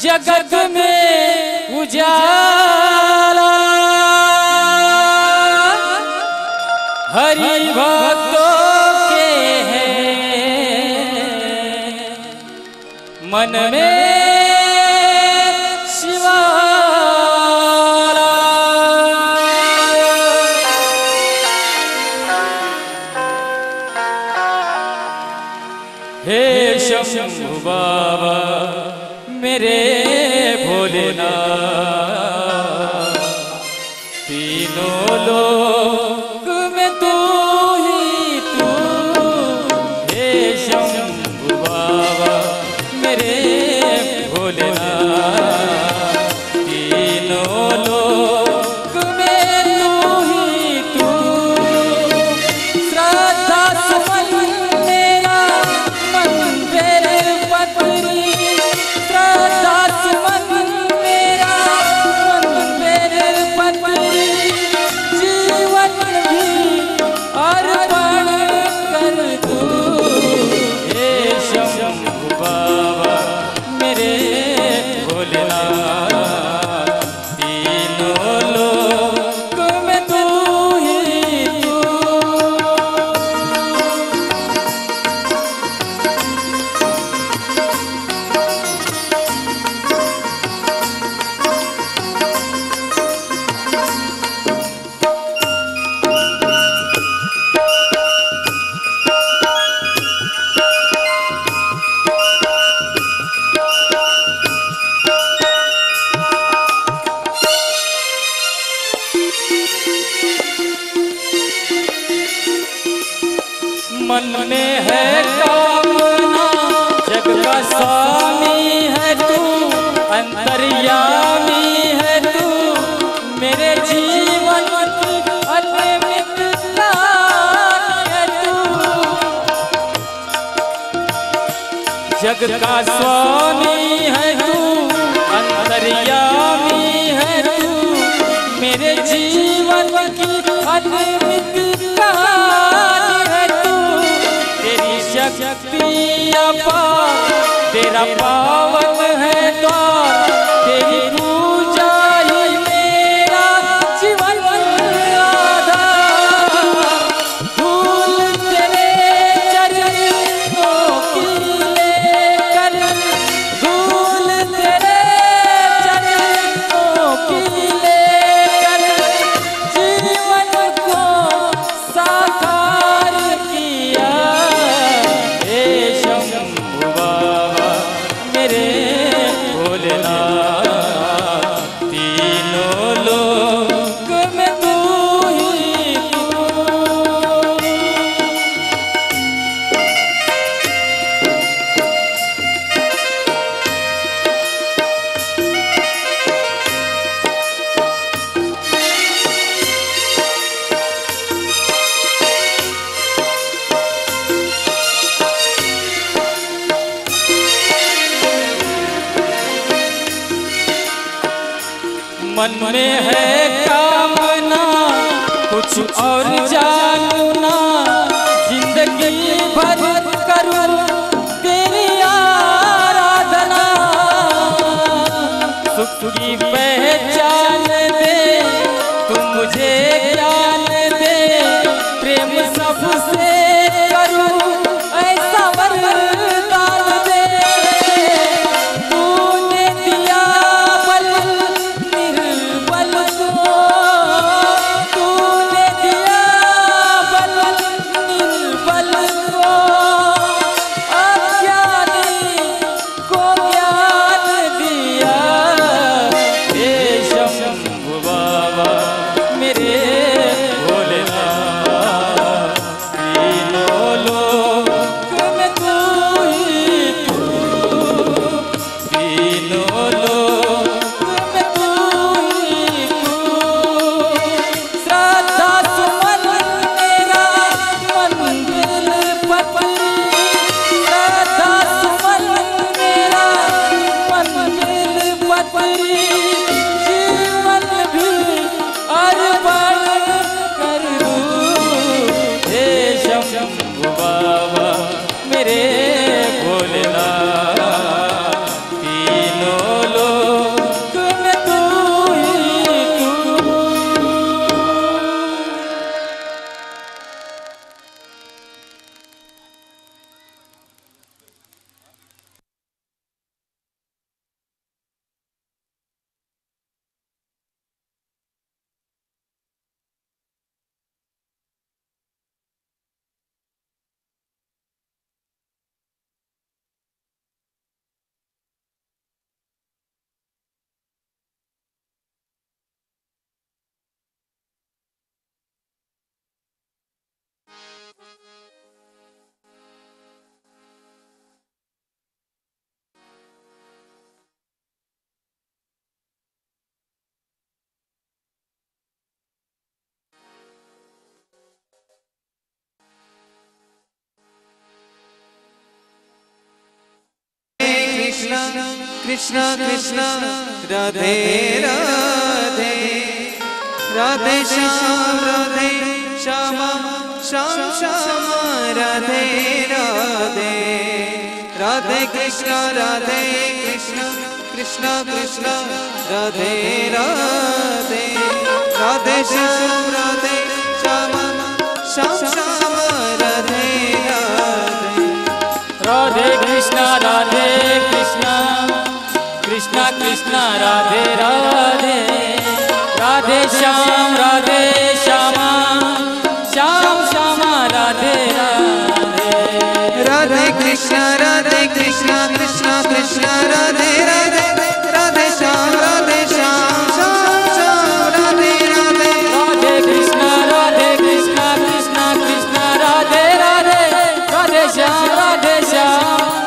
जगत में उजाला हरि भक्तों के हैं मन में शिवाला। हे शंभु बाबा मेरे भोलेनाथ, तीनों लोक में तू ही तू। हे शंभु बाबा मेरे भोलेनाथ, तीनों लोक में तू ही तू। श्रद्धा सुमन मेरा मन तेरे पत्री, श्रद्धा सुमन मेरा मन तेरे पत्री। जीवन भी अर्पण कर दूं। हे शंभु बाबा मेरे भोलेनाथ, तीनों लोक में तू ही तू। मन में है कामना जग का स्वामी है तू, अंतर्यामी है तू। मेरे जीवन की अनमित दान है तू। जग का स्वामी है तू, अंतर्यामी है तू। मेरे जीवन की अनमित दान है तू। तेरी शक्ति अपार, तेरा पावन है द्वार। तेरी पूजा ही मेरा जीवन आधार। धूल तेरे चरणों की लेकर, धूल तेरे चरणों की लेकर जीवन को साकार किया। हे शंभु बाबा मेरे भोलेनाथ, तीनों लोक में तू ही तू। मन में है कामना कुछ और जानना, जिंदगी भर करूं तेरी आराधना। सुख की पहचान दे तू मुझे ज्ञान दे, प्रेम सबसे करूं ऐसा वरदान दे। तूने दिया बल निर्बल को, तूने दिया बल निर्बल को। अज्ञानी को ज्ञान दिया। हे शंभु बाबा मेरे भोलेनाथ, तीनों लोक में तू ही तू। तीनों लोक में तू ही तू। श्रद्धा सुमन मेरा मन दिल पत्री, श्रद्धा सुमन मेरा मन दिल पत्री। जीवन भी अर्पण कर दूं। हे शंभु बाबा मेरे भोलेनाथ, तीनों लोक कृष्ण कृष्ण राधे राधे राधे श्याम श्याम श्याम राधे राधे राधे कृष्ण कृष्ण कृष्ण राधे राधे राधे श्याम श्याम श्याम राधे राधे राधे कृष्ण कृष्ण कृष्ण राधे राधे राधे श्याम श्याम श्याम राधे राधे राधे कृष्ण कृष्ण कृष्ण राधे राधे राधे श्याम श्याम श्याम राधे राधे राधे कृष्ण कृष्ण कृष्ण राधे राधे राधे श्याम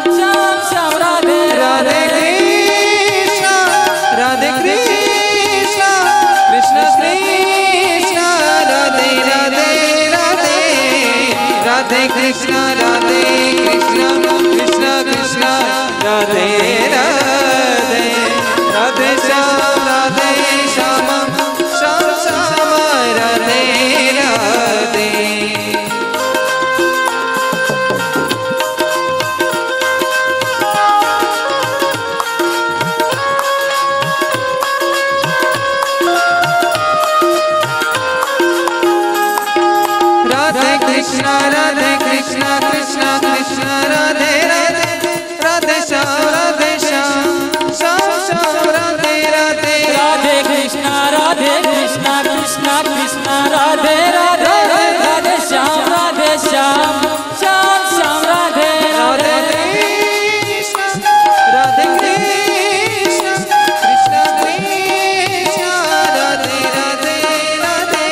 श्याम श्याम राधे राधे कृष्ण कृष्ण कृष्ण राधे राधे राधे राधे कृष्ण कृष्ण कृष्ण राधे राधे राधे श्याम श्याम श्याम राधे राधे कृष्ण कृष्ण कृष्ण राधे राधे राधे श्याम श्याम राधे राधे राधे कृष्ण कृष्ण कृष्ण राधे राधे राधे श्याम श्याम श्याम राधे राधे राधे कृष्ण कृष्ण कृष्ण राधे राधे राधे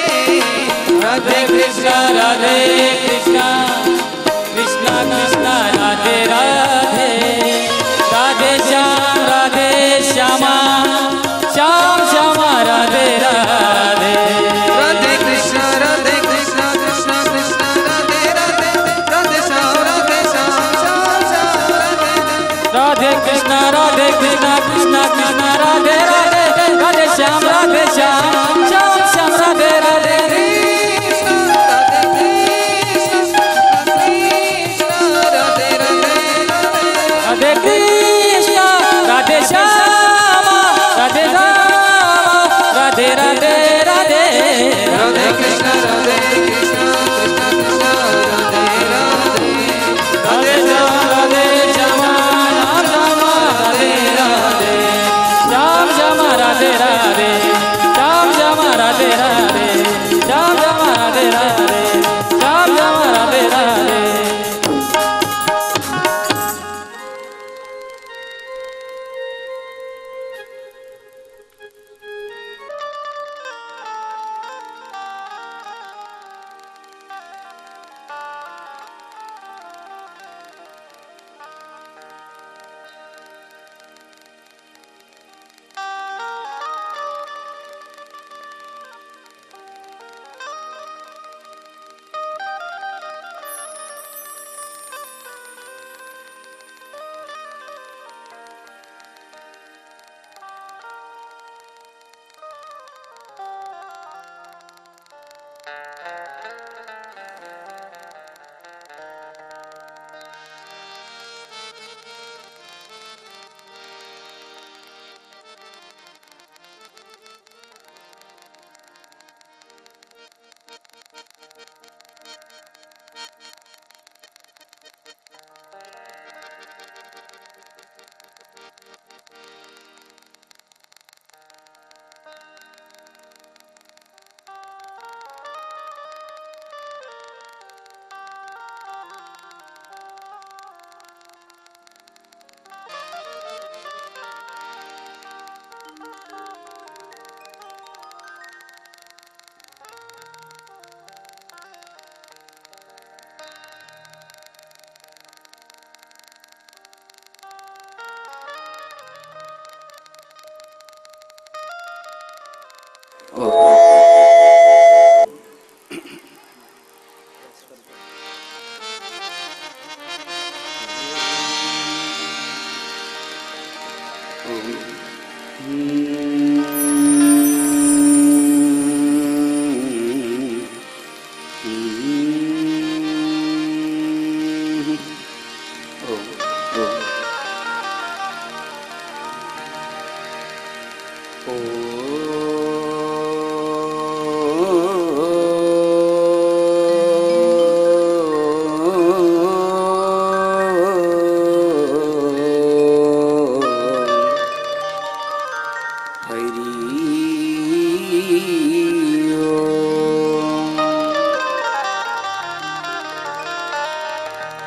राधे कृष्ण राधे कृष्ण कृष्ण कृष्ण राधे राधे राधे श्याम श्याम श्याम राधे राधे राधे कृष्ण कृष्ण कृष्ण राधे राधे राधे श्याम श्याम राधे कृष्ण कृष्ण कृष्ण राधे राधे राधे श्याम श्याम राधे राधे राधे कृष्ण राधे श्याम राधे राधे राधे राधे राधे कृष्ण कृष्ण कृष्ण राधे राधे राधे राधे श्याम राधे राधे श्याम राधे राधे श्याम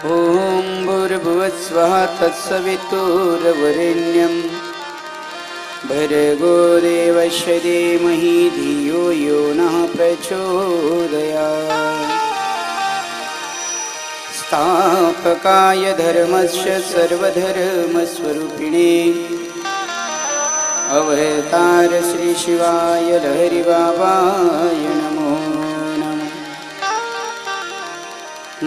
ॐ भूर्भुवस्वः तत्सवितुर्वरेण्यं भर्गो देवस्य धीमहि धियो यो नः प्रचोदयात्। स्थापकाय धर्मस्य सर्वधर्मस्वरूपिणे अवतार श्री शिवाय लहरी बाबाय नमो नमः।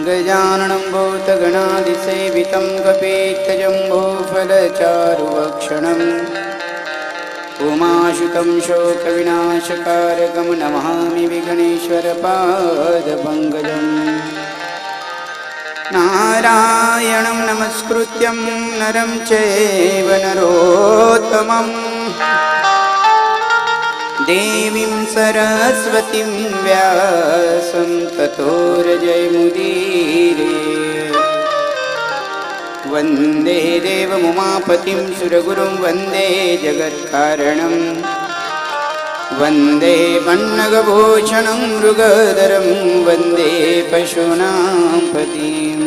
गजाननं भूतगणादिसेवितं कपित्थजम्बोफलचारुभक्षणम् उमाशुतं शोकविनाशकारकं नमामि विघ्नेश्वरपादपङ्कजम्। नारायणं नमस्कृत्यं नरं चैव नरोत्तमं देवीं सरस्वतीं व्यासं ततो जयमुदीरये। वन्दे देवमुमापतिं सुरगुरुं वन्दे जगत्कारणं वन्दे पन्नगभूषणं मृगधरं वन्दे पशूनां पतिं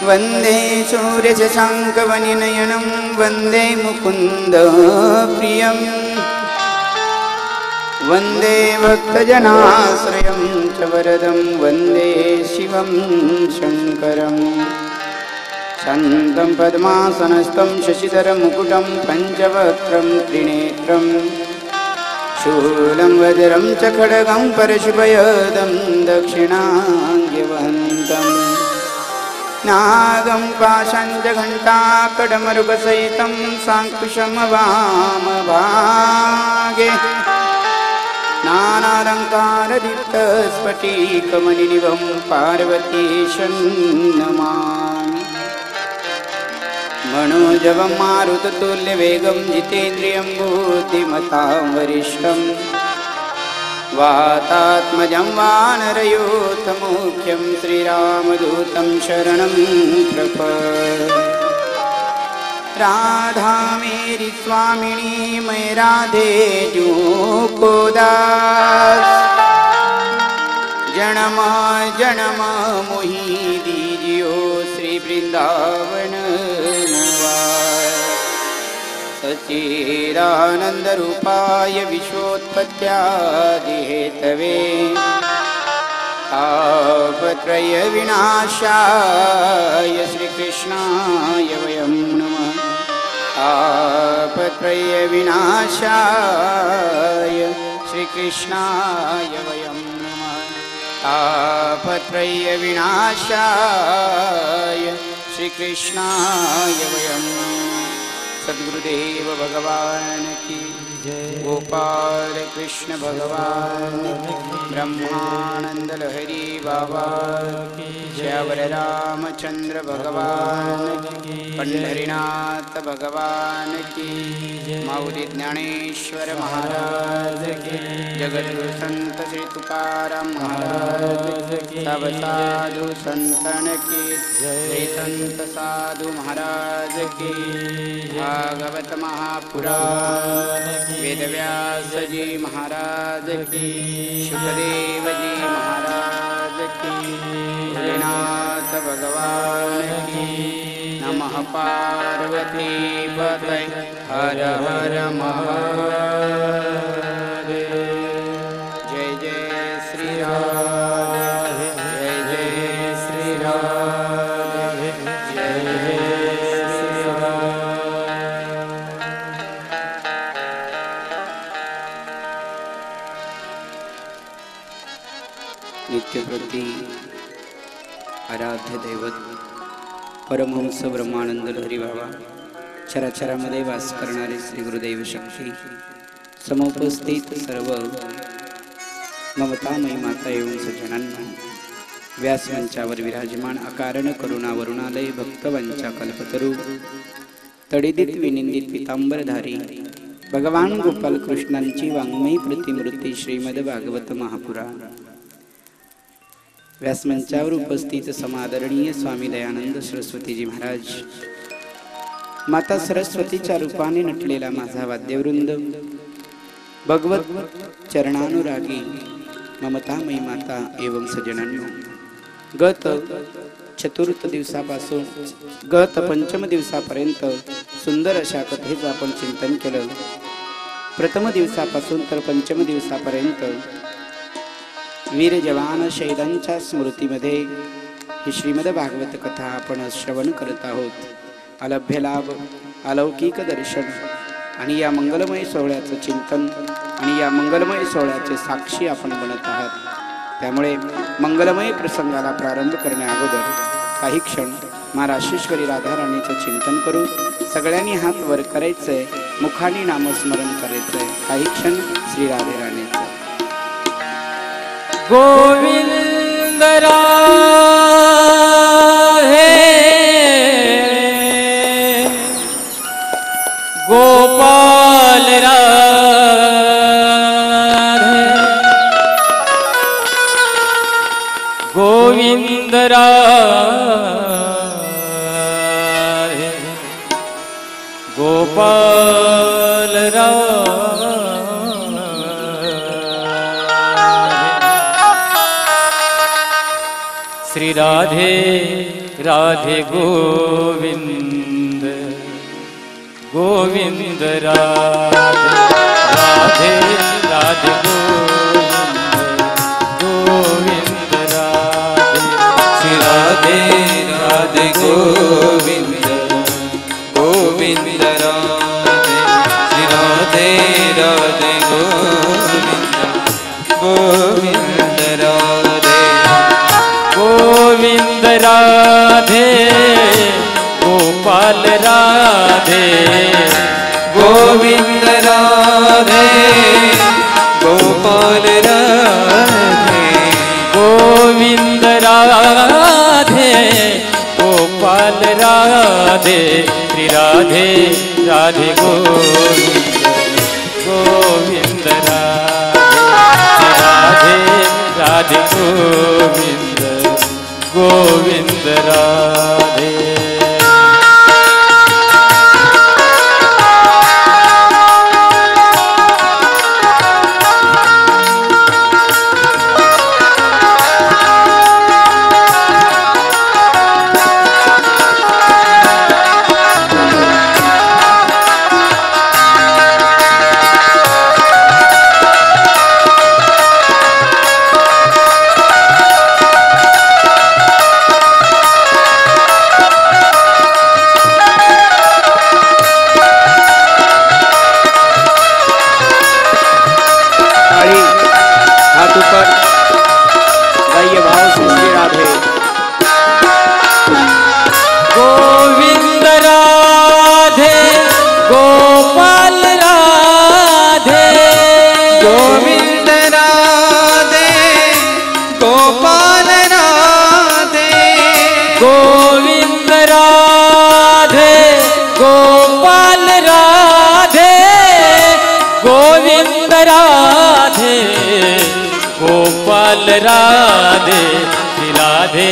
वन्दे सूर्यशशाङ्कवनिनयनं वन्दे मुकुन्दप्रियं वन्दे भक्तजनाश्रयं च वरदं वन्दे शिवं शङ्करम्। शान्तं पद्मासनस्थं शशिधरमुकुटं पञ्चवक्त्रं त्रिनेत्रं शूलं वज्रं च खड्गं परशुभयदं दक्षिणाङ्गवहन्तं नागं पाशं च घण्टाकडमरुगसहितं साङ्कुशं वामभागे नानालङ्कारदीप्तस्फटिकमणिनिभं पार्वतीशं नमामि। मनोजवं मारुततुल्यवेगं जितेन्द्रियं बुद्धिमतां वरिष्ठं वातात्मजं वानरयूथमुख्यं श्रीरामदूतं शरणं प्रपद्ये। राधा मेरी स्वामिनी मैं राधे जू को दास जन्म जन्म मोहि दीजियो श्री वृंदावन सच्चिदानंद रूपाय विश्वोत्पत्त्यादिहेतवे तापत्रय विनाशाय श्री कृष्णाय वयं नमः। तापत्रय विनाशाय श्री कृष्णाय वयं नमः। तापत्रय विनाशाय श्री कृष्णाय वयं नमः। सद्गुरुदेव भगवान की जय। गोपाल कृष्ण भगवान ब्रह्मानंद लहरी बाबा की जय। रामचंद्र भगवान की पंढरीनाथ भगवान की जय। माऊली ज्ञानेश्वर महाराज की जगद्गुरु संत श्री तुकाराम महाराज की सब साधु संतन की जय। संत साधु महाराज की भागवत महापुराण वेदव्यास जी महाराज की सुखदेव जी महाराज की भोलेनाथ भगवान की नमः। पार्वती पतये हर हर महादेव। जय जय श्री राम जय जय श्री राम जय जय श्री राम। नित्यप्रती आराध्य दैवत परमहंस ब्रह्मानंद लहरी बाबा चराचरामध्ये वास करणारे श्री गुरुदेव शक्ती समुपस्थित सर्व ममतामयी माता एवं सज्जनांना व्यासमंचावर विराजमान अकारण करुणा वरुणालय भक्तवंचा कल्पतरू तडिदित विनिंदित पितांबरधारी भगवान गोपाल कृष्णांची वाङ्मयी प्रतिमूर्ती श्रीमद भागवत महापुराण व्यासमंचावर उपस्थित समादरणीय स्वामी दयानंद सरस्वतीजी महाराज माता सरस्वतीच्या रूपाने नटलेला माझा वाद्यवृंद भगवत चरणानुरागी ममतामयी माता एवं सज्जनांनो गत चतुर्थ दिवसापासून गत पंचम दिवसापर्यंत सुंदर अशा कथेचं आपण चिंतन केलं. प्रथम दिवसापासून तर पंचम दिवसापर्यंत वीर जवान शहीदांच्या स्मृतीमध्ये ही श्रीमद भागवत कथा आपण श्रवण करत आहोत. अलभ्य लाभ, अलौकिक दर्शन आणि या मंगलमय सोहळ्याचं चिंतन आणि या मंगलमय सोहळ्याचे साक्षी आपण बनत आहात. त्यामुळे मंगलमय प्रसंगाला प्रारंभ करण्या अगोदर काही क्षण महाराष्ट्रेश्वरी राधाराणीचं चिंतन करू. सगळ्यांनी हात वर करायचंय, मुखाने नामस्मरण करायचंय. काही क्षण श्री राधेराणीचं. गोविंद राधे गोपाल राधे गोविंद राधे गोपाल राधे श्री राधे राधे गोविंद गोविंद राधे राधे गोविंद राधे श्री राधे राधे गोविंद गोविंद राधे श्री राधे राधे गोविंद गोविंद राधे गोविंद राधे गोपाल राधे गोविंद राधे गोपाल राधे गोविंद राधे गोपाल राधे श्री राधे राधे गोविंद राधे राधे गोविंद गोविंद राधे गोविंद राधे गोपाल राधे गोविंद राधे गोपाल राधे गोविंद राधे गोपाल राधे गोविंद राधे गोपाल राधे श्री राधे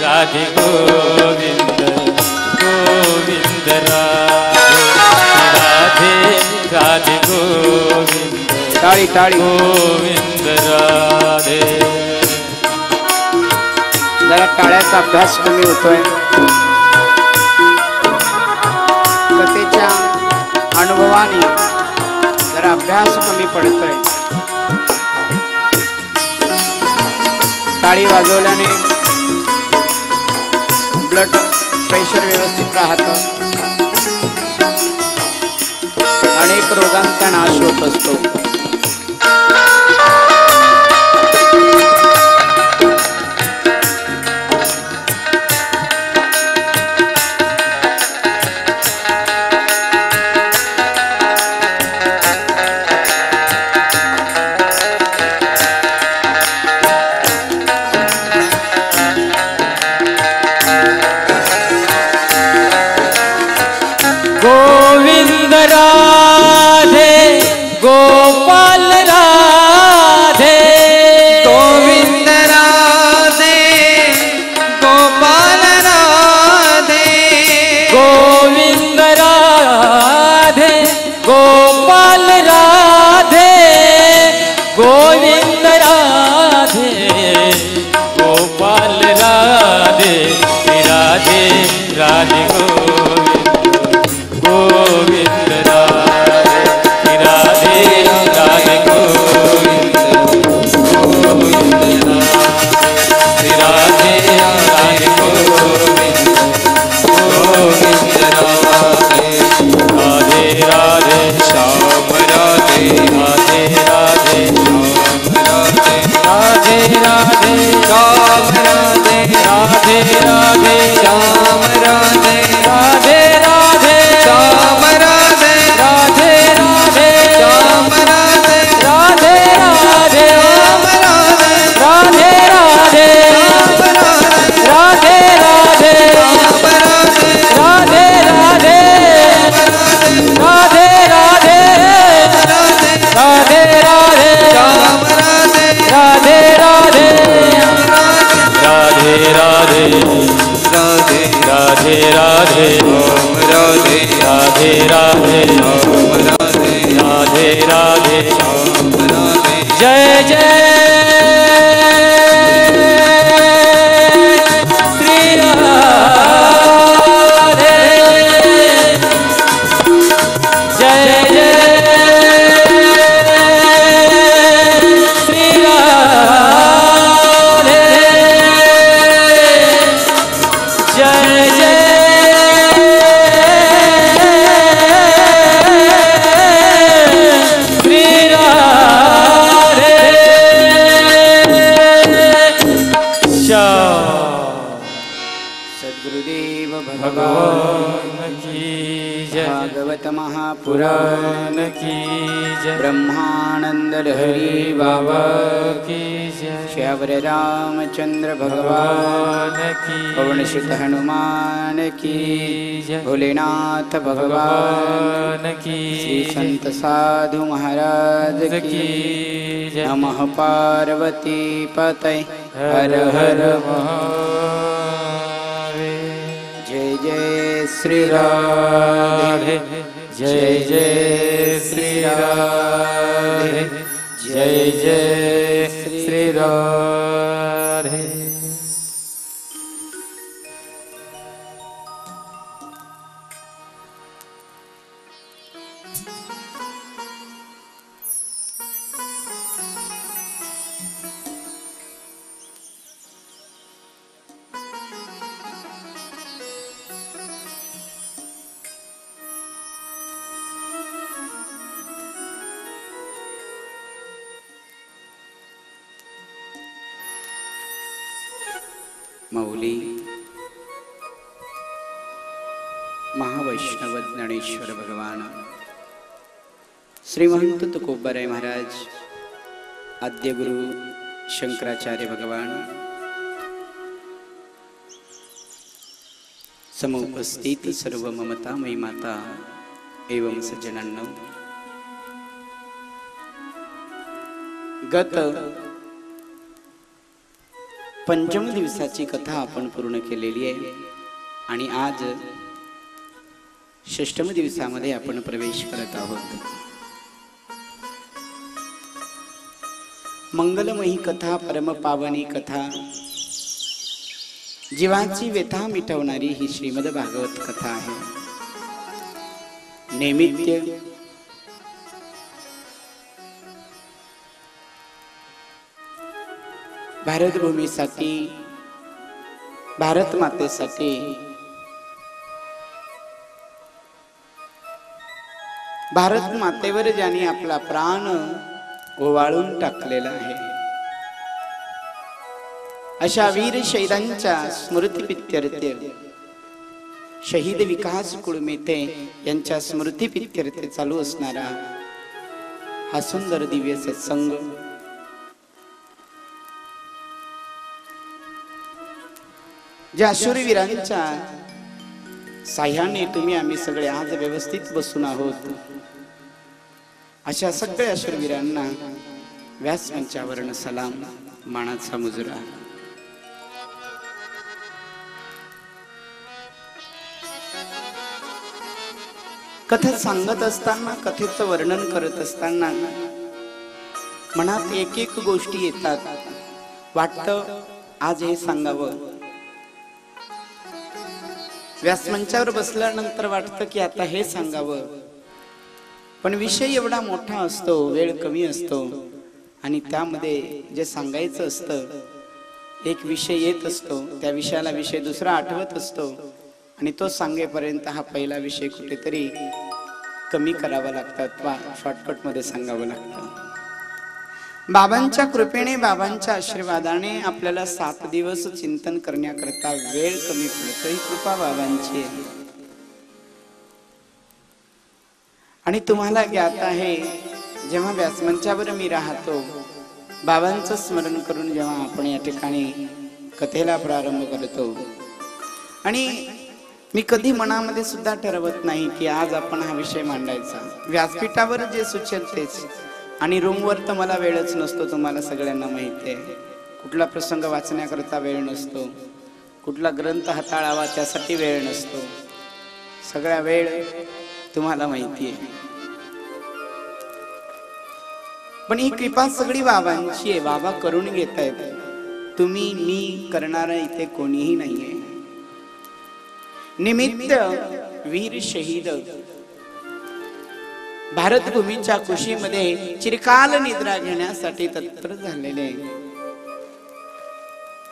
राधे गोविंद गोविंद राधे राधे गोविंद टाळी टाळी. गोविंद राधे जरा टाळ्याचा अभ्यास कमी होतोय. कथेच्या अनुभवाने जरा अभ्यास कमी पडतोय. टाळी वाजवल्याने ब्लड प्रेशर व्यवस्थित राहतं. अनेक रोगांचा नाश होत असतो. गोविंद राधे गोपाल राधे राधे राधे गोविंद राधे राधे राधे गोविंद राधे राधे गोविंद राधे राधे श्याम राधे राधे राधे राधे राधे श्याम राधे राधे राधे श्याम राधे राधे राधे श्याम राधे राधे राधे श्याम राधे राधे राधे श्याम राधे राधे राधे राधे राधे श्याम राधे राधे राधे राधे राधे राधे राधे श्याम राधे राधे राधे राधे राधे राधे राधे राधे ओम राधे राधे राधे ओम राधे राधे राधे ओम राधे जय जय श्री राधे जय जय श्री राधे जय जय श्री राधे सद्गुरुदेव भगवान की जय भागवत महापुराण की जय ब्रह्मानंद लहरी बाबा की जय श्यावर रामचंद्र भगवान की पवन सुत हनुमान की जय भोलेनाथ भगवान की श्री संत साधु महाराज की जय नमः पार्वती पतये हर हर महादेव जय जय श्री राधे जय जय श्री राधे जय जय श्री राधे मौली महावैष्णव ज्ञानेश्वर भगवान श्रीमंत तुकोबाराय महाराज आद्य गुरु शंकराचार्य भगवान समुपस्थित सर्व ममतामयी माता एवं सज्जनांनो गत पंचम दिवसाची कथा आपण पूर्ण केलेली आहे आणि आज षष्ठम दिवसामध्ये आपण प्रवेश करत आहोत। मंगलमयी कथा, परमपावनी कथा, जीवाची व्यथा मिटवणारी ही श्रीमद भागवत कथा आहे। नैमित्य भारत भूमीसाठी, भारत मातेसाठी भारत मातेवर ज्यांनी आपला प्राण ओवाळून टाकलेला आहे अशा वीर शहीदांच्या स्मृतिप्रीत्यर्थ शहीद विकास कुळमेते यांच्या स्मृतिप्रीत्यर्थ चालू असणारा हा सुंदर दिव्य सत्संग ज्या शूरवीरांच्या साह्याने तुम्ही आम्ही सगळे आज व्यवस्थित बसून आहोत अशा सगळ्या शूरवीरांना व्यासमंचावरून सलाम, मानाचा मुजरा। कथा सांगत असताना, कथेचं वर्णन करत असताना मनात एक एक गोष्टी येतात। वाटतं आज हे सांगावं, व्यासमंचावर बसल्यानंतर वाटतं की आता हे सांगावं, पण विषय एवढा मोठा असतो, वेळ कमी असतो आणि त्यामध्ये जे सांगायचं असतं, एक विषय येत असतो, त्या विषयाला विषय दुसरा आठवत असतो आणि तो सांगेपर्यंत हा पहिला विषय कुठेतरी कमी करावा लागतात वा शॉर्टकट मध्ये सांगावं लागतं. बाबांच्या कृपेने, बाबांच्या आशीर्वादाने आपल्याला 7 दिवस चिंतन करण्याकरता वेळ कमी पडतो. ही कृपा बाबांची आहे. आणि तुम्हाला ज्ञात आहे, जेव्हा व्यासमंचावर मी राहतो, बाबांचं स्मरण करून जेव्हा आपण या ठिकाणी कथेला प्रारंभ करतो, आणि मी कधी मनामध्ये सुद्धा ठरवत नाही की आज आपण हा विषय मांडायचा. व्यासपीठावर जे सुचेल तेच, आणि रूमवर तर मला वेळच नसतो, तुम्हाला सगळ्यांना माहिती आहे. कुठला प्रसंग वाचण्याकरता वेळ नसतो, कुठला ग्रंथ हाताळावा त्यासाठी वेळ नसतो, सगळा वेळ तुम्हाला माहिती आहे. पण ही कृपा सगळी बाबांची आहे. बाबा करून घेत आहेत. तुम्ही मी करणारा इथे कोणीही नाहीये. निमित्त वीर शहीद भारतभूमीच्या कुशीमध्ये चिरकाल निद्रा घेण्यासाठी तत्पर झालेले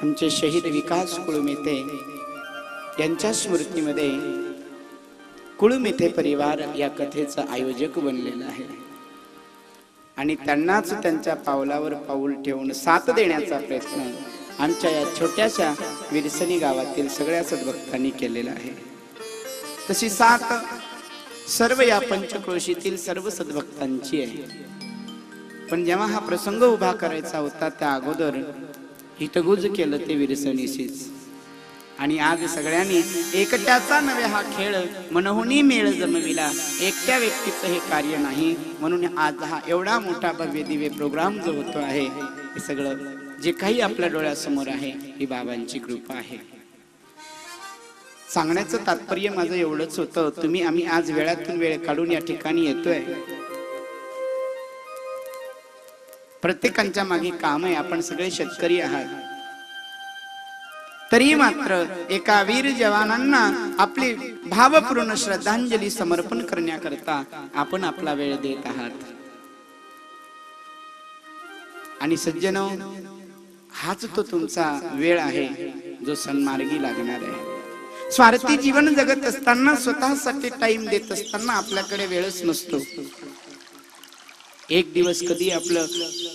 आमचे शहीद विकास कुळमेथे यांच्या स्मृतीमध्ये कुळमेथे परिवार या कथेचं आयोजक बनलेलं आहे. आणि त्यांनाच त्यांच्या पावलावर पाऊल ठेवून साथ देण्याचा प्रयत्न आमच्या या छोट्याशा विरसनी गावातील सगळ्या सद्भक्तांनी केलेला आहे. तशी साथ सर्व या पंचक्रोशीतील सर्व सद्भक्तांची आहे. पण जेव्हा हा प्रसंग उभा करायचा होता, त्या अगोदर हितगुज केलं ते विरसनीशीच. आणि आज सगळ्यांनी एकट्याचा नव्हे हा खेळ मनहुनी मेळ जमविला. एकट्या व्यक्तीचं हे कार्य नाही, म्हणून आज हा एवढा मोठा भव्य दिव्य प्रोग्राम जो होतो आहे, हे सगळं जे काही आपल्या डोळ्यासमोर आहे, ही बाबांची कृपा आहे. सांगण्याचं तात्पर्य माझं एवढंच होतं, आम्ही आज वेळातून वेळ काढून या ठिकाणी येतोय. प्रत्येकांच्या मागे काम आहे. आपण सगळे शेतकरी आहात, तरी मात्र एका वीर जवानांना आपली भावपूर्ण श्रद्धांजली समर्पण करण्याकरता आपण आपला वेळ देत आहात. आणि सज्जनो, हाच तो तुमचा वेळ आहे जो सन्मार्गी लागणार आहे. स्वार्थी जीवन जगत असताना, स्वतःसाठी टाइम देत असताना आपल्याकडे वेळच नसतो. एक दिवस कधी आपलं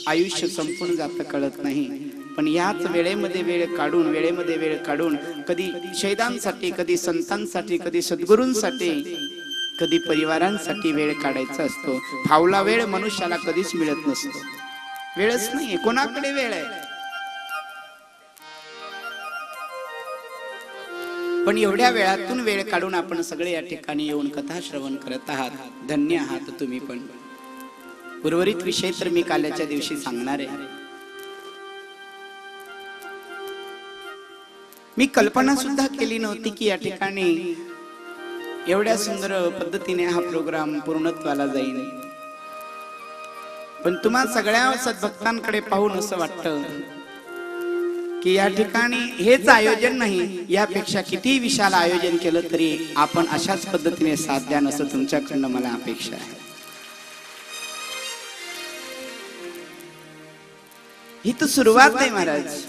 आयुष्य संपून जातं कळत नाही. पण याच वेळेमध्ये वेळ काढून कधी शहीदांसाठी, कधी संतांसाठी, कधी सद्गुरूंसाठी, कधी परिवारांसाठी वेळ काढायचा असतो. फावला वेळ मनुष्याला कधीच मिळत नसतो. वेळच नाही, कोणाकडे वेळ आहे. पण एवढ्या वेळातून वेळ काढून आपण सगळे या ठिकाणी येऊन कथा श्रवण करत आहात. धन्य आहात तुम्ही. पण उर्वरित विषय तर मी कालच्या दिवशी सांगणार आहे. मी कल्पना सुद्धा केली नव्हती की या ठिकाणी एवढ्या सुंदर पद्धतीने हा प्रोग्राम पूर्णत्वाला जाईल. पण तुम्हा सगळ्या सद्भक्तांकडे पाहून असं वाटतं की या ठिकाणी हेच आयोजन नाही, यापेक्षा किती विशाल आयोजन केलं तरी आपण अशाच पद्धतीने साथ द्यान असं तुमच्याकडनं मला अपेक्षा आहे. ही तर सुरुवात आहे महाराज.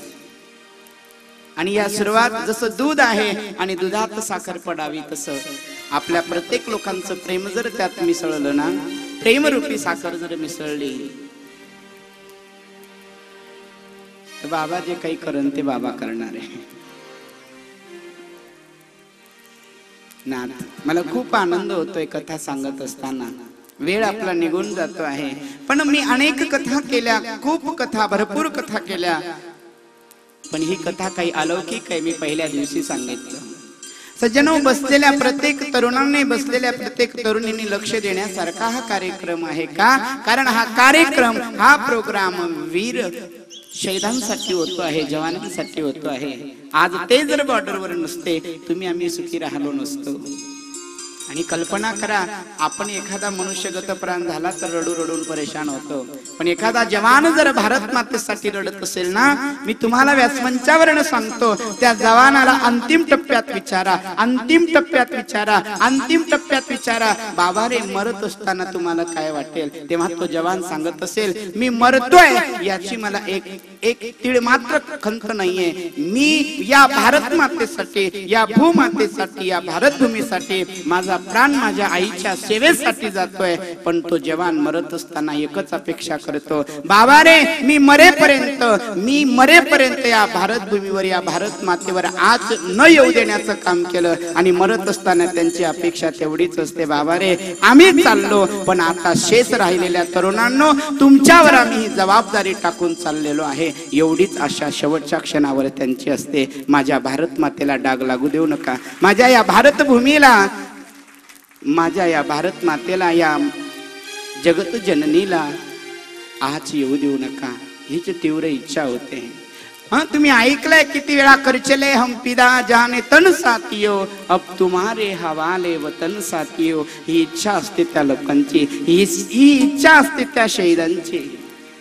आणि या सुरुवात जसं दूध आहे आणि दुधात साखर पडावी, तसं आपल्या प्रत्येक लोकांचं प्रेम जर त्यात मिसळलं ना, प्रेमरूपी साखर जर मिसळली, तर बाबा जे काही करन ते बाबा करणार आहे. नाथ, मला खूप आनंद होतोय कथा सांगत असताना. वेळ आपला निघून जातो आहे, पण मी अनेक कथा केल्या, खूप कथा, भरपूर कथा केल्या. पण ही कथा काही अलौकिक आहे. मी पहिल्या दिवशी सांगितलं. सज्जनो, बसलेल्या प्रत्येक तरुणांनी, बसलेल्या प्रत्येक तरुणींनी लक्ष देण्यासारखा हा कार्यक्रम आहे. का? कारण हा कार्यक्रम, हा प्रोग्राम वीर शहीदांसाठी होतो आहे, जवानांसाठी होतो आहे. आज ते जर बॉर्डरवर नसते, आम्ही सुखी राहिलो नसतो. आणि कल्पना करा, आपण एखादा मनुष्यगत प्राण झाला तर रडू रडून परेशान होतो, पण एखादा जवान जर भारत मातेसाठी रडत असेल ना, मी तुम्हाला व्यासमंचावरनं सांगतो, त्या जवानाला अंतिम टप्प्यात विचारा, अंतिम टप्प्यात विचारा, अंतिम टप्प्यात विचारा, बाबा रे मरत असताना तुम्हाला काय वाटेल? तेव्हा तो जवान सांगत असेल, मी मरतोय याची मला एक तीळ मात्र खंत नाहीये, मी या भारत मातेसाठी, या भूमातेसाठी, या भारत भूमीसाठी माझा प्राण माझ्या आईच्या सेवेसाठी जातोय. पण तो जवान मरत असताना एकच अपेक्षा करतो, बाबा रे मी मरेपर्यंत या भारत भूमीवर, या भारत मातेवर आज न येऊ देण्याचं काम केलं. आणि मरत असताना त्यांची अपेक्षा तेवढीच असते, बाबा रे आम्ही चाललो, पण आता शेष राहिलेल्या तरुणांनो तुमच्यावर आम्ही जबाबदारी टाकून चाललेलो आहे. एवढीच आशा शेवटच्या क्षणावर त्यांची असते. माझ्या भारत मातेला डाग लागू देऊ नका, माझ्या या भारत भूमीला, माझ्या या भारत मातेला, या जगत जननीला आज येऊ देऊ नका, हीच तीव्र इच्छा होते. तुम्ही ऐकलंय किती वेळा, कर चले हम पिदा जाने तन साथियो, अब तुम्हारे हवाले वतन साथियो. ही इच्छा असते त्या लोकांची, ही इच्छा असते त्या शहीदांची.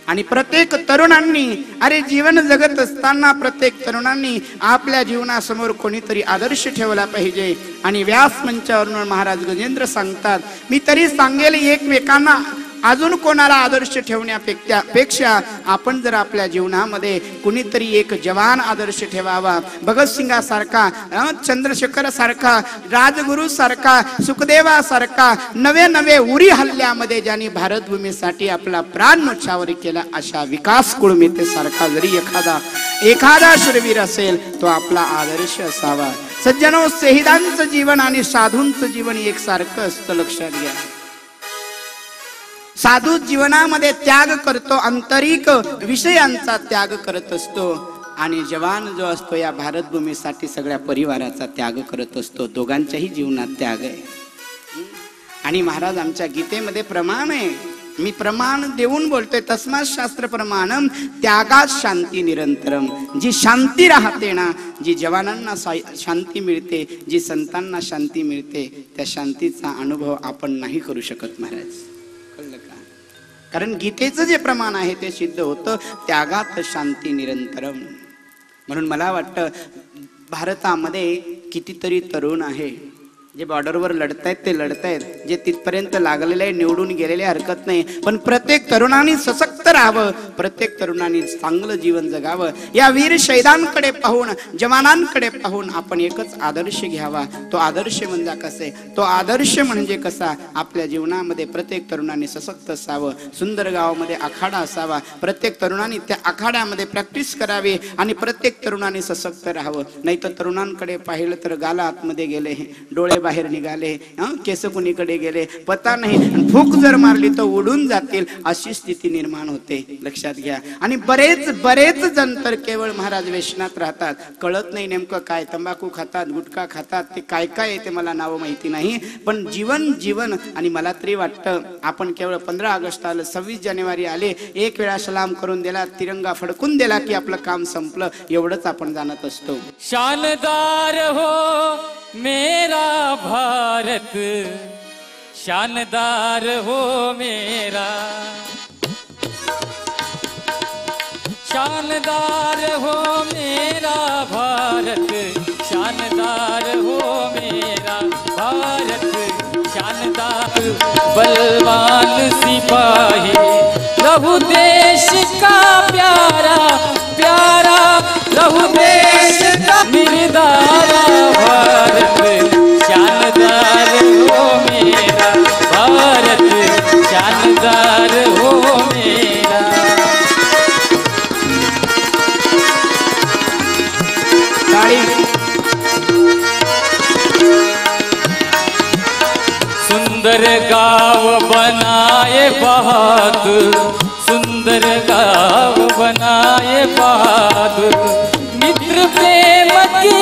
आणि प्रत्येक तरुणांनी, अरे जीवन जगत असताना प्रत्येक तरुणांनी आपल्या जीवनासमोर कोणीतरी आदर्श ठेवला पाहिजे. आणि व्यास मंचावरून महाराज गजेंद्र सांगतात, मी तरी सांगेल एकमेकांना अजून कोणाला आदर्श ठेवण्यापेक्षा आपण जर आपल्या जीवनामध्ये कुणीतरी एक जवान आदर्श ठेवावा. भगतसिंगासारखा, चंद्रशेखर सारखा, राजगुरू सारखा, सुखदेवा सारखा, नवे उरी हल्ल्यामध्ये ज्यांनी भारत भूमीसाठी आपला प्राण न्योछावर केला, अशा विकास कुळमिते सारखा जरी एखादा शूरवीर असेल तो आपला आदर्श असावा. सज्जनो, शहीदांचं जीवन आणि साधूंचं जीवन एकसारखं असतं, लक्षात घ्या. साधू जीवनामध्ये त्याग करतो, आंतरिक विषयांचा त्याग करत असतो. आणि जवान जो असतो या भारत भूमीसाठी सगळ्या परिवाराचा त्याग करत असतो. दोघांच्याही जीवनात त्याग आहे. आणि महाराज आमच्या गीतेमध्ये प्रमाण आहे, मी प्रमाण देऊन बोलतोय, तस्मात् शास्त्र प्रमाणम त्यागात शांती निरंतरम. जी शांती राहते ना, जी जवानांना शांती मिळते, जी संतांना शांती मिळते, त्या शांतीचा अनुभव आपण नाही करू शकत महाराज. कळलं का? कारण गीतेचं जे प्रमाण आहे ते सिद्ध होतं, त्यागात शांती निरंतरम. म्हणून मला वाटतं भारतामध्ये कितीतरी तरुण आहे जे बॉर्डरवर लढतायत, ते लढतायत, जे तिथपर्यंत लागलेले निवडून गेलेले हरकत नाही. पण प्रत्येक तरुणांनी सशक्त राहावं, प्रत्येक तरुणांनी चांगलं जीवन जगावं. या वीर शहीदांकडे पाहून, जवानांकडे पाहून आपण एकच आदर्श घ्यावा. तो आदर्श म्हणजे कसे? तो आदर्श म्हणजे कसा? आपल्या जीवनामध्ये प्रत्येक तरुणांनी सशक्त असावं. सुंदर गावामध्ये आखाडा असावा, प्रत्येक तरुणांनी त्या आखाड्यामध्ये प्रॅक्टिस करावी आणि प्रत्येक तरुणांनी सशक्त राहावं. नाही तर तरुणांकडे पाहिलं तर गाला आतमध्ये गेले, डोळे बाहेर निघाले, केस कुणीकडे गेले पता नाही, भूक जर मारली तर उडून जातील, अशी स्थिती निर्माण होते. लक्षात घ्या. आणि बरेच जण तर केवळ महाराज व्यसनात राहतात, कळत नाही नेमकं काय, तंबाखू खातात, गुटखा खातात, ते काय काय ते मला नाव माहिती नाही. पण जीवन आणि मला तरी वाटतं आपण केवळ 15 ऑगस्ट आलं, 26 जानेवारी आले, एक वेळा सलाम करून दिला, तिरंगा फडकून दिला की आपलं काम संपलं, एवढंच आपण जाणत असतो. शानदार हो मेरा भारत, शानदार हो मेरा, शानदार हो मेरा भारत, शानदार हो मेरा भारत, शानदार बलवान सिपाही, प्रभु देश का प्यारा प्यारा, प्रभु देश का मिर्दारा भारत, शानदार हो मेरा भारत, शानदार हो मेरा. सुंदर गाँव बनाए बहादुर, सुंदर गाँव बनाए बहादुर, मित्र प्रेम की